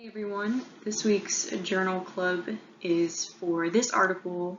Hey everyone, this week's journal club is for this article,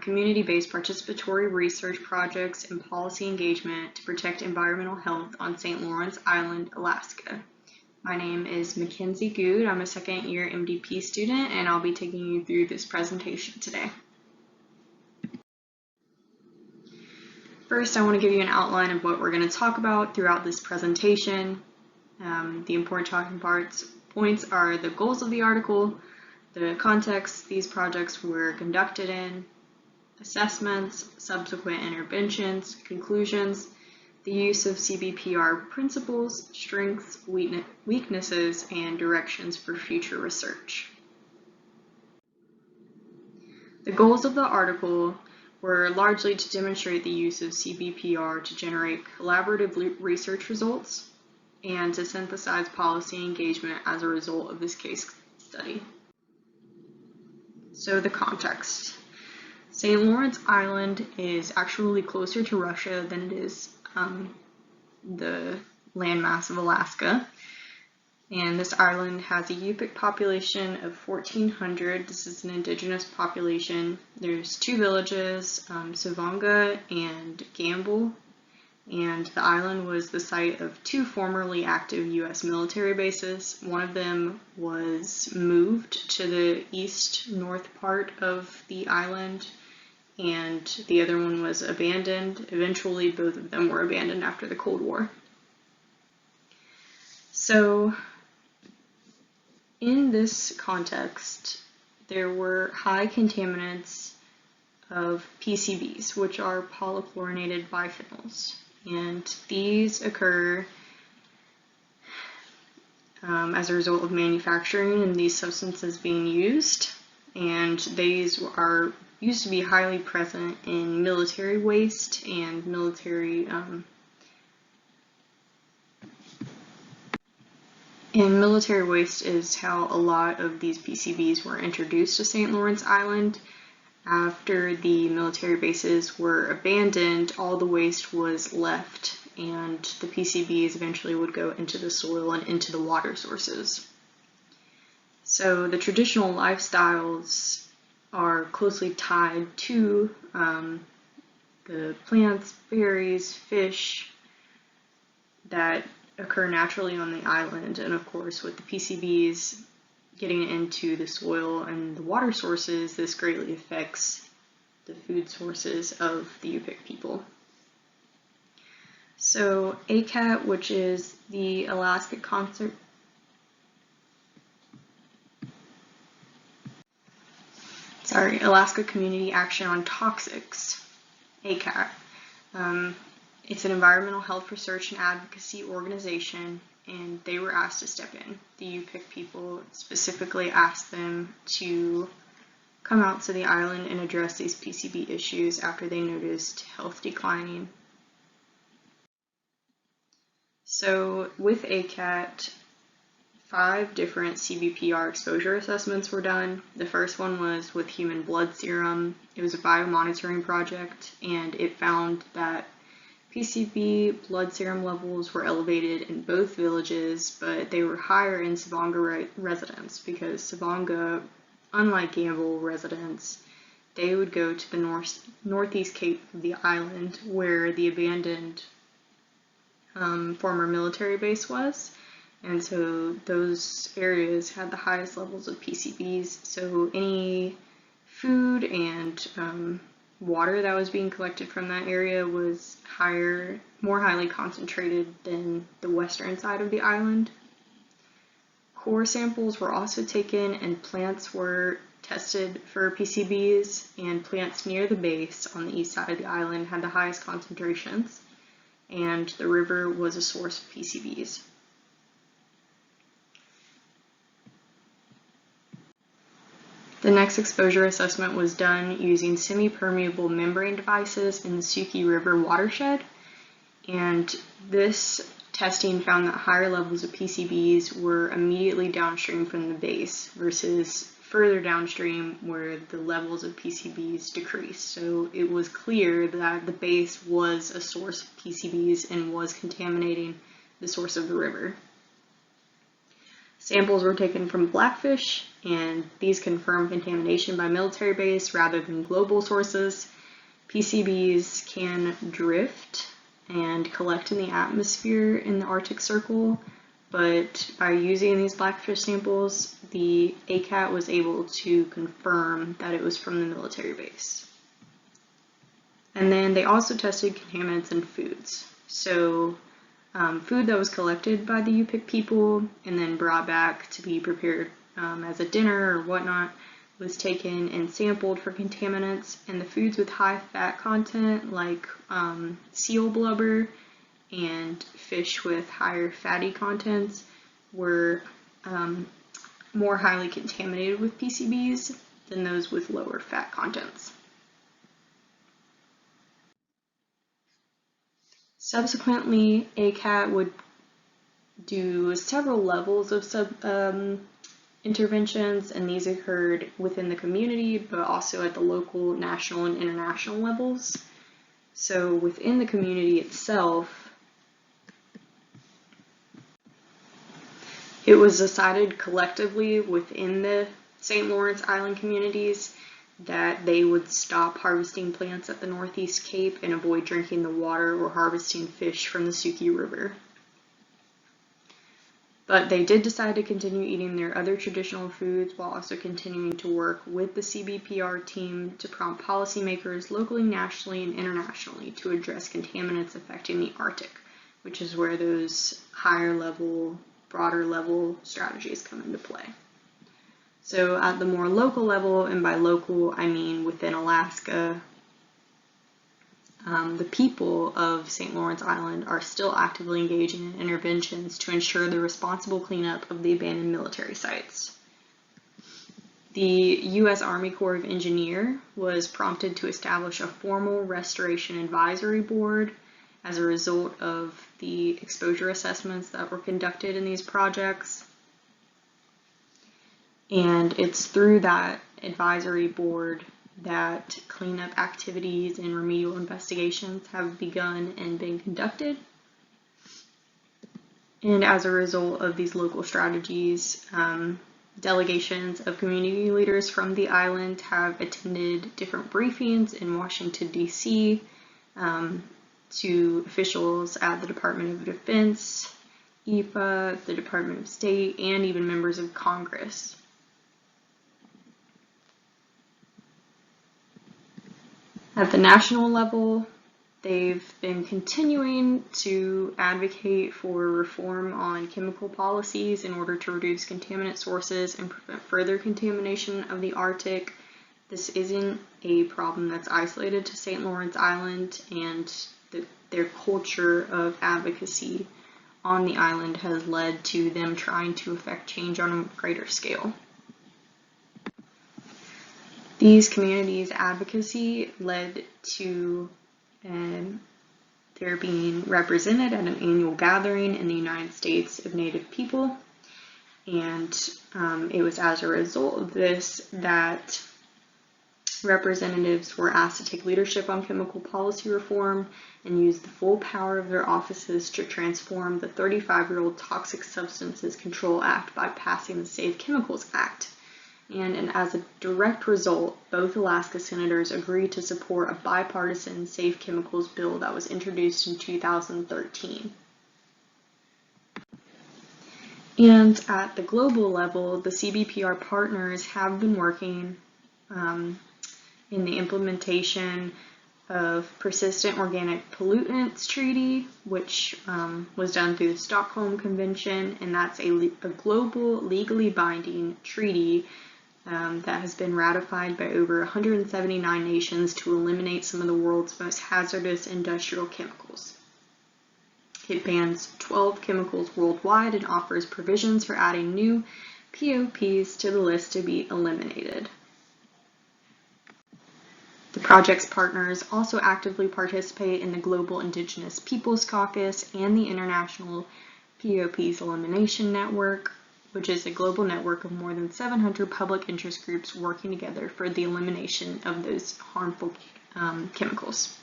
Community-Based Participatory Research Projects and Policy Engagement to Protect Environmental Health on St. Lawrence Island, Alaska. My name is Mackenzie Good. I'm a second year MDP student and I'll be taking you through this presentation today. First, I want to give you an outline of what we're going to talk about throughout this presentation. The important talking points are the goals of the article, the context these projects were conducted in, assessments, subsequent interventions, conclusions, the use of CBPR principles, strengths, weaknesses, and directions for future research. The goals of the article were largely to demonstrate the use of CBPR to generate collaborative research results and to synthesize policy engagement as a result of this case study. So the context. St. Lawrence Island is actually closer to Russia than it is the landmass of Alaska. And this island has a Yupik population of 1,400. This is an indigenous population. There's two villages, Savonga and Gamble. And the island was the site of two formerly active U.S. military bases. One of them was moved to the east-north part of the island, and the other one was abandoned. Eventually, both of them were abandoned after the Cold War. So, in this context, there were high contaminants of PCBs, which are polychlorinated biphenyls. And these occur as a result of manufacturing and these substances being used. And these are used to be highly present in military waste and military waste is how a lot of these PCBs were introduced to St. Lawrence Island. After the military bases were abandoned, all the waste was left, and the PCBs eventually would go into the soil and into the water sources. So the traditional lifestyles are closely tied to the plants, berries, fish that occur naturally on the island, and of course with the PCBs getting into the soil and the water sources, this greatly affects the food sources of the Yupik people. So ACAT, which is the Alaska Community Action on Toxics, ACAT. It's an environmental health research and advocacy organization, and they were asked to step in. The Yupik people specifically asked them to come out to the island and address these PCB issues after they noticed health declining. So with ACAT, 5 different CBPR exposure assessments were done. The first one was with human blood serum. It was a biomonitoring project, and it found that PCB blood serum levels were elevated in both villages, but they were higher in Savonga residents because Savonga, unlike Gamble residents, they would go to the northeast cape of the island where the abandoned former military base was, and so those areas had the highest levels of PCBs, so any food and water that was being collected from that area was more highly concentrated than the western side of the island. Core samples were also taken and plants were tested for PCBs, and plants near the base on the east side of the island had the highest concentrations, and the river was a source of PCBs. The next exposure assessment was done using semi-permeable membrane devices in the Suki River watershed, and this testing found that higher levels of PCBs were immediately downstream from the base versus further downstream where the levels of PCBs decreased. So it was clear that the base was a source of PCBs and was contaminating the source of the river. Samples were taken from blackfish, and these confirmed contamination by military base rather than global sources. PCBs can drift and collect in the atmosphere in the Arctic Circle, but by using these blackfish samples, the ACAT was able to confirm that it was from the military base. And then they also tested contaminants in foods. So food that was collected by the Yupik people and then brought back to be prepared as a dinner or whatnot was taken and sampled for contaminants, and the foods with high fat content like seal blubber and fish with higher fatty contents were more highly contaminated with PCBs than those with lower fat contents. Subsequently, ACAT would do several levels of interventions, and these occurred within the community, but also at the local, national, and international levels. So within the community itself, it was decided collectively within the St. Lawrence Island communities that they would stop harvesting plants at the Northeast Cape and avoid drinking the water or harvesting fish from the Suki River. But they did decide to continue eating their other traditional foods while also continuing to work with the CBPR team to prompt policymakers locally, nationally, and internationally to address contaminants affecting the Arctic, which is where those higher level, broader level strategies come into play. So at the more local level, and by local I mean within Alaska, the people of St. Lawrence Island are still actively engaging in interventions to ensure the responsible cleanup of the abandoned military sites. The U.S. Army Corps of Engineers was prompted to establish a formal restoration advisory board as a result of the exposure assessments that were conducted in these projects. And it's through that advisory board that cleanup activities and remedial investigations have begun and been conducted. And as a result of these local strategies, delegations of community leaders from the island have attended different briefings in Washington, D.C., to officials at the Department of Defense, EPA, the Department of State, and even members of Congress. At the national level, they've been continuing to advocate for reform on chemical policies in order to reduce contaminant sources and prevent further contamination of the Arctic. This isn't a problem that's isolated to St. Lawrence Island, and their culture of advocacy on the island has led to them trying to affect change on a greater scale. These communities' advocacy led to their being represented at an annual gathering in the United States of Native People, and it was as a result of this that representatives were asked to take leadership on chemical policy reform and use the full power of their offices to transform the 35-year-old Toxic Substances Control Act by passing the Safe Chemicals Act. And as a direct result, both Alaska senators agreed to support a bipartisan safe chemicals bill that was introduced in 2013. And at the global level, the CBPR partners have been working in the implementation of Persistent Organic Pollutants Treaty, which was done through the Stockholm Convention, and that's a global legally binding treaty that has been ratified by over 179 nations to eliminate some of the world's most hazardous industrial chemicals. It bans 12 chemicals worldwide and offers provisions for adding new POPs to the list to be eliminated. The project's partners also actively participate in the Global Indigenous Peoples Caucus and the International POPs Elimination Network, which is a global network of more than 700 public interest groups working together for the elimination of those harmful chemicals.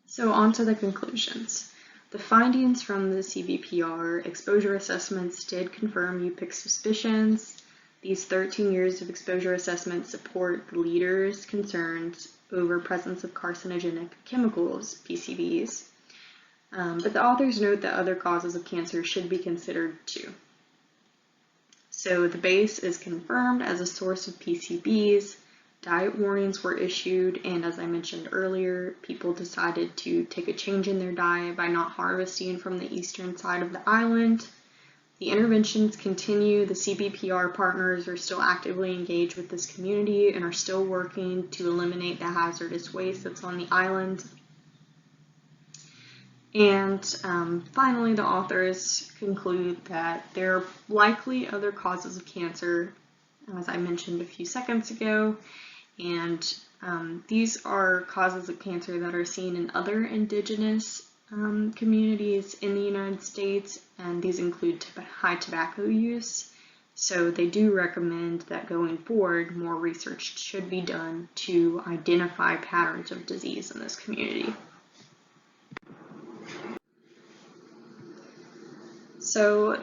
So on to the conclusions. The findings from the CBPR exposure assessments did confirm UPIC suspicions. These 13 years of exposure assessments support the leaders' concerns over presence of carcinogenic chemicals, PCBs. But the authors note that other causes of cancer should be considered too. So the base is confirmed as a source of PCBs, diet warnings were issued, and as I mentioned earlier, people decided to take a change in their diet by not harvesting from the eastern side of the island. The interventions continue. The CBPR partners are still actively engaged with this community and are still working to eliminate the hazardous waste that's on the island. And finally, the authors conclude that there are likely other causes of cancer, as I mentioned a few seconds ago, and these are causes of cancer that are seen in other indigenous communities in the United States, and these include high tobacco use. So they do recommend that going forward, more research should be done to identify patterns of disease in this community. So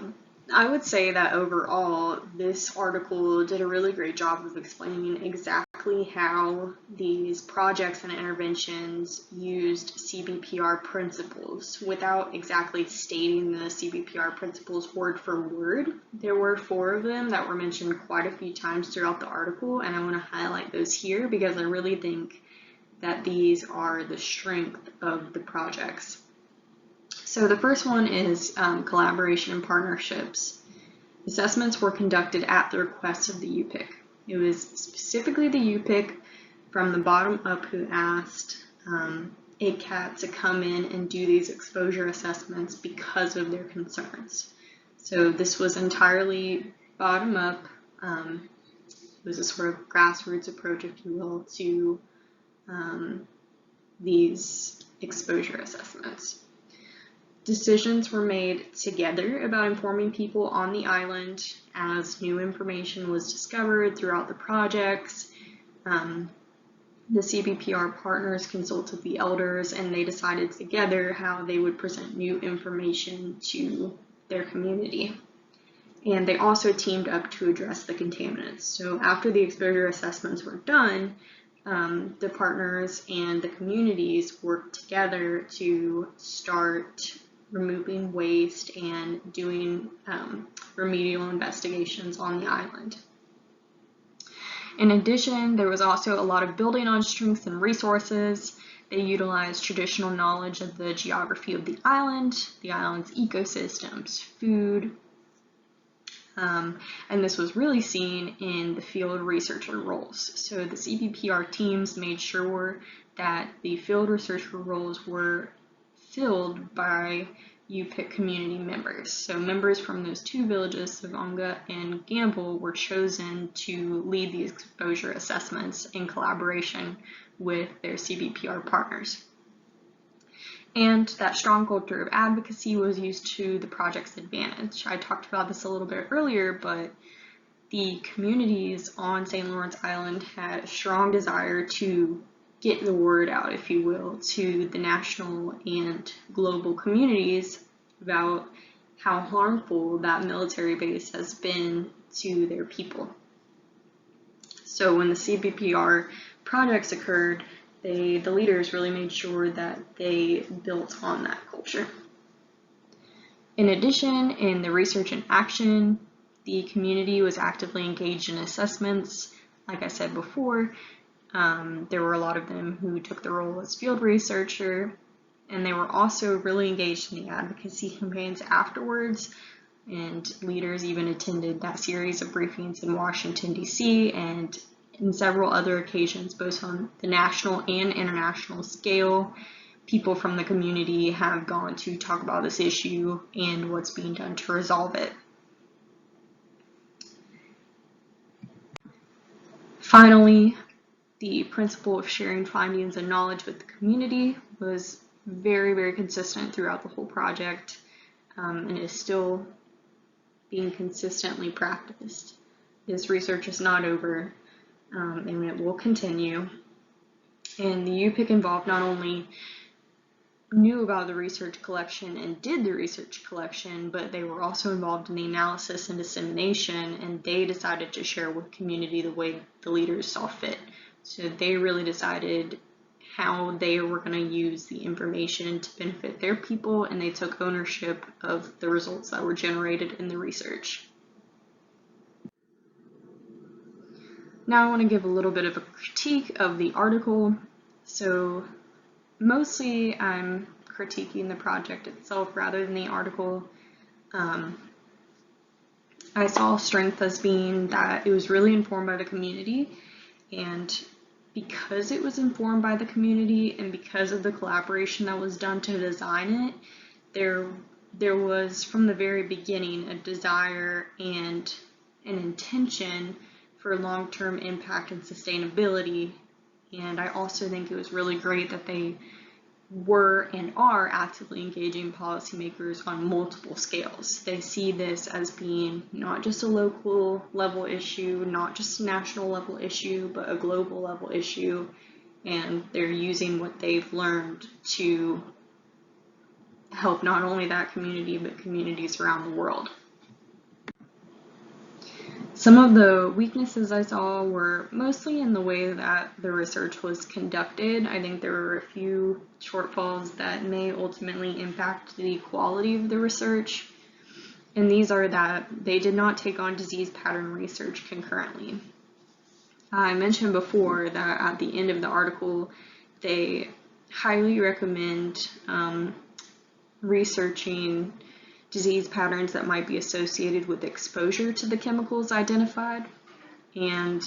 I would say that overall, this article did a really great job of explaining exactly how these projects and interventions used CBPR principles without exactly stating the CBPR principles word for word. There were 4 of them that were mentioned quite a few times throughout the article, and I want to highlight those here because I really think that these are the strength of the projects. So the first one is collaboration and partnerships. Assessments were conducted at the request of the UPIC. It was specifically the UPIC from the bottom up who asked ACAT to come in and do these exposure assessments because of their concerns. So this was entirely bottom up. It was a sort of grassroots approach, if you will, to these exposure assessments. Decisions were made together about informing people on the island as new information was discovered throughout the projects. The CBPR partners consulted the elders, and they decided together how they would present new information to their community. And they also teamed up to address the contaminants. So after the exposure assessments were done, the partners and the communities worked together to start removing waste and doing remedial investigations on the island. In addition, there was also a lot of building on strengths and resources. They utilized traditional knowledge of the geography of the island's ecosystems, food, and this was really seen in the field researcher roles. So the CBPR teams made sure that the field researcher roles were filled by UPIC community members. So members from those 2 villages, Savonga and Gamble, were chosen to lead these exposure assessments in collaboration with their CBPR partners. And that strong culture of advocacy was used to the project's advantage. I talked about this a little bit earlier, but the communities on St. Lawrence Island had a strong desire to get the word out, if you will, to the national and global communities about how harmful that military base has been to their people. So when the CBPR projects occurred, the leaders really made sure that they built on that culture. In addition, in the research and action, the community was actively engaged in assessments. Like I said before, there were a lot of them who took the role as field researcher, and they were also really engaged in the advocacy campaigns afterwards, and leaders even attended that series of briefings in Washington, D.C., and in several other occasions, both on the national and international scale. People from the community have gone to talk about this issue and what's being done to resolve it. Finally, the principle of sharing findings and knowledge with the community was very, very consistent throughout the whole project, and is still being consistently practiced. This research is not over, and it will continue. And the UPIC involved not only knew about the research collection and did the research collection, but they were also involved in the analysis and dissemination, and they decided to share with community the way the leaders saw fit. So they really decided how they were going to use the information to benefit their people, and they took ownership of the results that were generated in the research. Now I want to give a little bit of a critique of the article. So mostly I'm critiquing the project itself rather than the article. I saw strength as being that it was really informed by the community, and because it was informed by the community and because of the collaboration that was done to design it, there was from the very beginning a desire and an intention for long-term impact and sustainability. And I also think it was really great that they were and are actively engaging policymakers on multiple scales. They see this as being not just a local level issue, not just a national level issue, but a global level issue, and they're using what they've learned to help not only that community, but communities around the world. Some of the weaknesses I saw were mostly in the way that the research was conducted. I think there were a few shortfalls that may ultimately impact the quality of the research, and these are that they did not take on disease pattern research concurrently. I mentioned before that at the end of the article, they highly recommend researching disease patterns that might be associated with exposure to the chemicals identified. And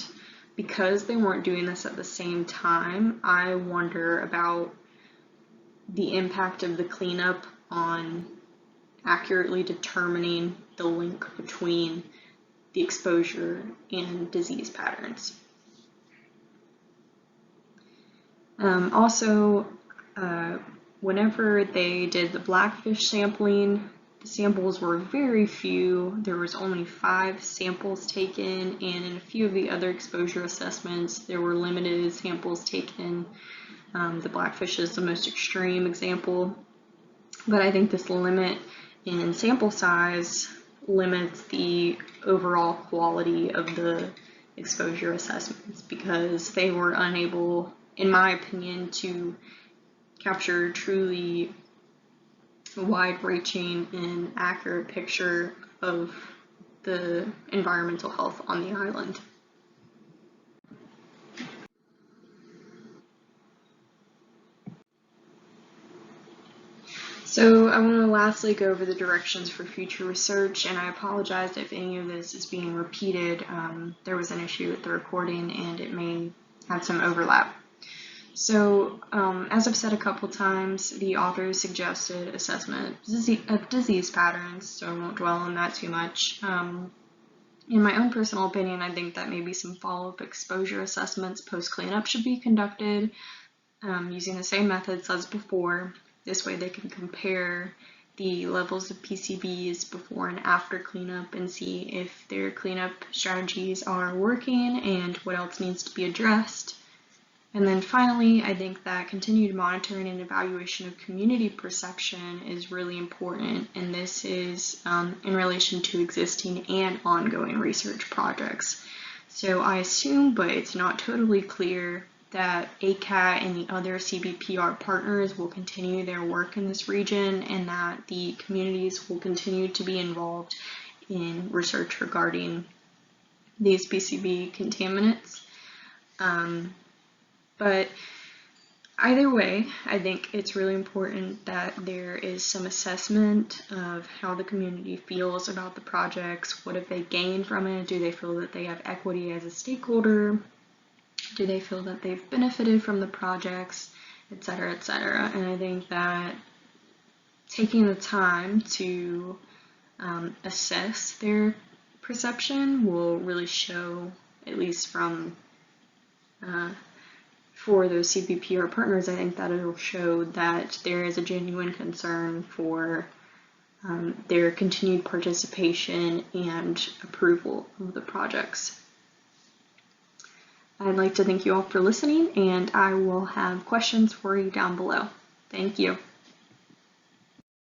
because they weren't doing this at the same time, I wonder about the impact of the cleanup on accurately determining the link between the exposure and disease patterns. Whenever they did the blackfish sampling, the samples were very few. There was only 5 samples taken, and in a few of the other exposure assessments, there were limited samples taken. The blackfish is the most extreme example, but I think this limit in sample size limits the overall quality of the exposure assessments because they were unable, in my opinion, to capture truly wide-reaching and accurate picture of the environmental health on the island. So I want to lastly go over the directions for future research, and I apologize if any of this is being repeated. There was an issue with the recording and it may have some overlap. So, as I've said a couple times, the authors suggested assessment of disease patterns, so I won't dwell on that too much. In my own personal opinion, I think that maybe some follow-up exposure assessments post-cleanup should be conducted using the same methods as before. This way they can compare the levels of PCBs before and after cleanup and see if their cleanup strategies are working and what else needs to be addressed. And then finally, I think that continued monitoring and evaluation of community perception is really important, and this is in relation to existing and ongoing research projects. So I assume, but it's not totally clear, that ACAT and the other CBPR partners will continue their work in this region and that the communities will continue to be involved in research regarding these PCB contaminants. But either way, I think it's really important that there is some assessment of how the community feels about the projects. What have they gained from it? Do they feel that they have equity as a stakeholder? Do they feel that they've benefited from the projects, et cetera, et cetera? And I think that taking the time to assess their perception will really show, at least from for those CBPR partners, I think that it'll show that there is a genuine concern for their continued participation and approval of the projects. I'd like to thank you all for listening, and I will have questions for you down below. Thank you.